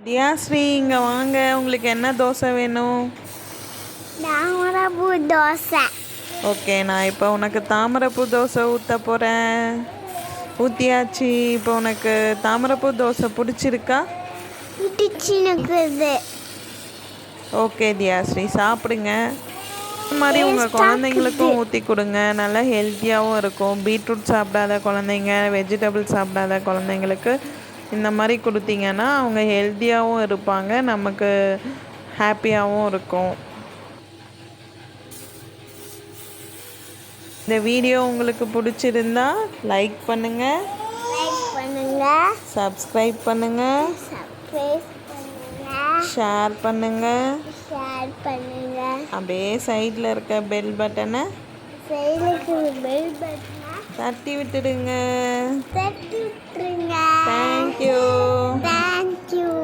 தியாஸ்ரீ இங்கே வாங்க, உங்களுக்கு என்ன தோசை வேணும்? தாமரைப்பூ தோசை. ஓகே, நான் இப்போ உனக்கு தாமரைப்பூ தோசை ஊற்ற போகிறேன். ஊற்றியாச்சு. இப்போ உனக்கு தாமரைப்பூ தோசை பிடிச்சிருக்கா? பிடிச்சிருக்குது. ஓகே தியாஸ்ரீ, சாப்பிடுங்க. இந்த மாதிரி உங்கள் குழந்தைங்களுக்கும் ஊற்றி கொடுங்க. நல்லா ஹெல்த்தியாகவும் இருக்கும். பீட்ரூட் சாப்பிடாத குழந்தைங்க, வெஜிடபிள் சாப்பிடாத குழந்தைங்களுக்கு இந்த மாதிரி கொடுத்தீங்கன்னா அவங்க ஹெல்த்தியாகவும் இருப்பாங்க, நமக்கு ஹாப்பியாகவும் இருக்கும். இந்த வீடியோ உங்களுக்கு பிடிச்சிருந்தா லைக் பண்ணுங்கள், சப்ஸ்கிரைப் பண்ணுங்கள், ஷேர் பண்ணுங்கள். அப்படியே சைடில் இருக்க பெல் பட்டனை தட்டி விட்டுடுங்க. தேங்க்யூ.